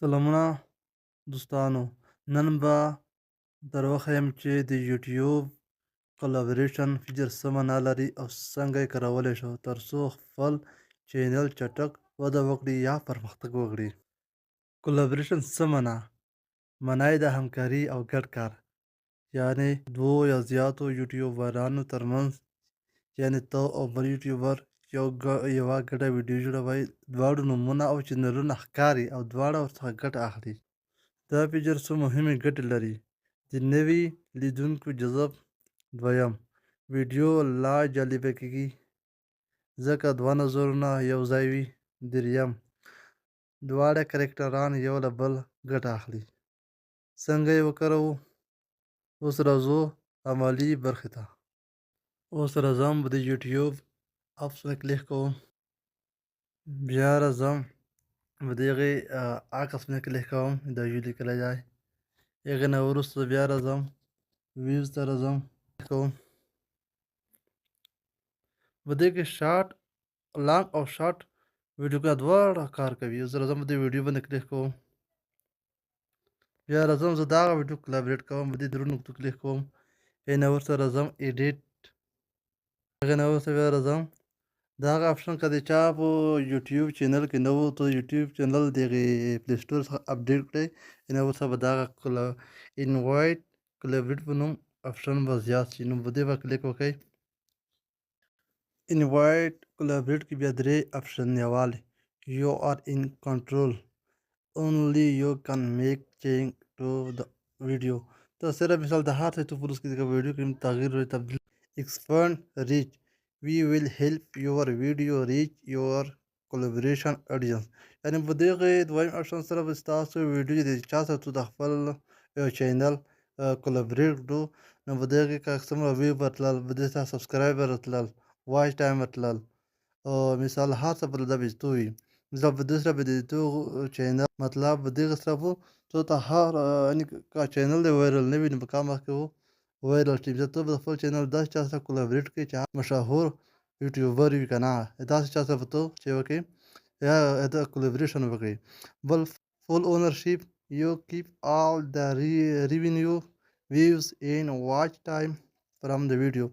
سلامونه دوستانو، نن به در وښیم چې د یوټیوب کلابریشن فیچر څه معنا لري او څنګه یې کارولی شو ترڅو خپل چینل چټک وده وکړي یا پرمختګ وکړي. کلابریشن څه معنا یې د همکاري او ګډ کار، یعنې دوو یا زیاتو یوټیوبرانو ترمنځ، یعنې ته او بل یوټیوبر یوه ګډه ویډیو جوړوئ، دواړو نومونه او چینلونه ښکاري او دواړه ورڅخه ګټه اخلي. دا فیچر څو مهمې ګټې لري: د نوي لیدونکو جذب. دویم، ویډیو لا جالبه کېږي ځکه دوه نظرونه یو ځای وي. دریم، دواړه کرکټران یو له بل ګټه اخلي. څنګه یې وکاروو؟ اوس راځو عملي برخې ته. اوس راځم د یوټیوب اپس نه کلیک کوم، بیا راځم په دغې عکس نه کلیک کوم، دا یو لیکلی دی. هغې نه وروسته بیا راځم ویوز ته راځم، کوم په دې کې شارټ لانګ او شارټ ویډیوګانې دواړه کار کوي. زه راځم په دې ویډیو باندې کلیک کوم، بیا راځم زه دغه ویډیو کلابریټ کوم، په دې درو نقطو کلیک کوم، هغې نه وروسته راځم ایډیټ، هغې نه وروسته بیا راځم دغه اپشن که د چا په یوټیوب چینل کې نه و، ته یوټیوب چینل د هغې پلی سټور څخه اپډیټ کړئ، هغې نه وروسته به دغه انوایټ کلابریټ په نوم اپشن به زیات شي، نو په دې به کلیک وکړئ. انوایټ کلابریټ کې بیا درې اپشن یوالی: یو آر ان کنټرول، اونلی یو کن میک چینج ټو د ویډیو. ته صرف مثال د هر څه تو پروس کې ویډیو کې تغییر تبدیل. ایکسپانډ ریچ، وی ویل هیلپ یور ویډیو ریچ یور کلابریشن اډینس، یعنې په دغې دویم اپشن سره به ستاسو ویډیو د چا سره تو د خپل چینل کلابریټ کړو، نو په دغې که څومره ویو به تلل، په دې سره سبسکرایبر تلل، واچ ټایم به تلل، مثال هر څه به دا بهتو وي. مثال په دې سره به د دغو چینل مطلب په دغې سره به تو ته هر یعنې که چینل دې وایرل نه وي نو په کم وخت کې وایرل شي. بیا ته به خپل چینل داسې چا سره کلابریټ کړې چې هغه مشهور یوټیوبر وي که نه، داسې چا سره به ته چې وکړې یا د کلابریشن وکړې. بل فول اونرشپ، یو کیپ آل د ریونیو ویوز ان واچ ټایم فرام د ویډیو.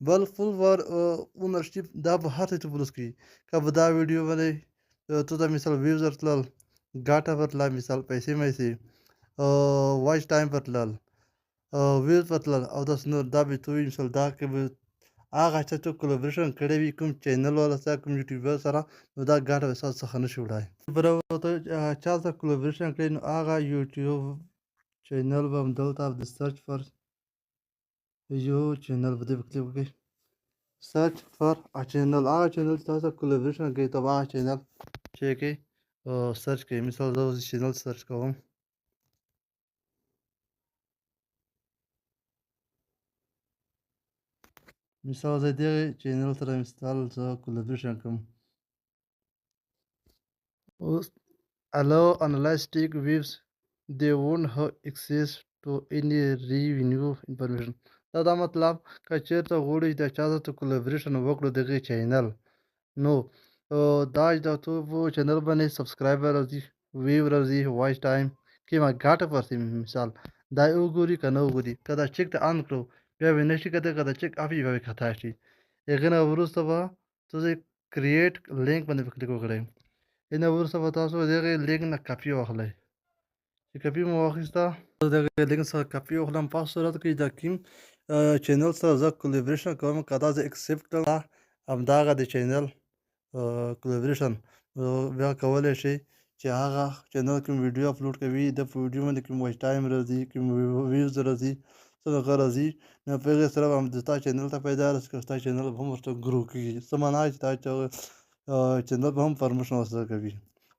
بل فول اونرشپ دا به هر څه ته پروس کوي، که به دا ویډیو باندې تو ته مثال ویوز ورتلل، ګټه ورتله، مثال پیسې میسې، واچ ټایم ورتلل، ویوز ورتلل او داسې نور، دا به تو وي. مثال دا که به هغه چا ته کلابریشن کړی وي کوم چینل والا سره، کوم یوټیوبر سره، نو دا ګټه به ستاسو څخه نشي وړی. ته چا سره کلابریشن کړی نو هغه یوټیوب چینل به همدلته د سرچ فار یو چینل په دې به کلیک وکړئ، سرچ فار ا چینل، هغه چینل چې تاسو سره کلابریشن کوي ته به هغه چینل چې کوئ سرچ کوئ. مثال زه اوس چینل سرچ کوم، مثال زه دغې چینل سره مثال زه کلابریشن کوم. اوس allow analytic views they won't have access to any revenue information. دا مطلب که چېرته غواړئ د چا سره کلابریشن وکړو دغې چینل، نو دا چې د تو په چینل باندې سبسکرایبر راځي، ویو راځي، واچ ټایم کومه ګټه پرسي، مثال دا وګوري که نه وګوري. که دا چیک ته آن کړو بیا به نشي کتلی، که دا چیک اف وي بیا به خطا شي. هغې نه وروسته به تاسو کریټ لینک باندې به کلیک وکړئ، هغې نه وروسته به تاسو دغې لینک نه کاپي واخلئ. چې کاپي مو واخیسته، دغې لینک څخه کاپي واخلم، په صورت کې د کوم چینل سره زه کلابریشن کوم، که دا زه اکسپټ کړم همدغه د چینل کلابریشن بیا کولی شئ چې هغه چینل کوم ویډیو اپلوډ کوي، د په ویډیو باندې کوم واچ ټایم راځي، کوم ویوز راځي، څه دغه راځي، نو په هغې سره به هم ستا چینل ته پیدا راشي، که ستا چینل به هم ورته ګرو کېږي. څه معنا چې ستا چینل به هم پرموشن ورسره کوي.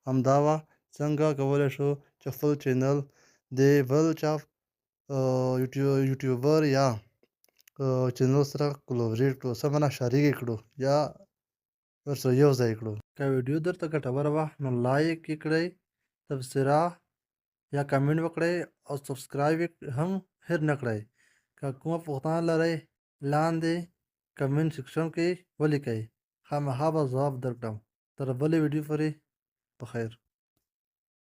همدا وه څنګه کولی شو چې خپل چینل د بل چا یوټیوبر یا چینل سره کلابریټ کړو، څه معنا شریک یې کړو یا ورسره یو ځای کړو. که ویډیو درته ګټوره وه نو لایک یې کړئ، تبصره یا کمنټ وکړئ او سبسکرایب یې هم هېر نه کړئ. که کومه پوښتنه لرئ لاندې کمنټ سیکشن کې ولیکئ، خامخا به ځواب درکړم. تر بلې ویډیو پورې بخیر.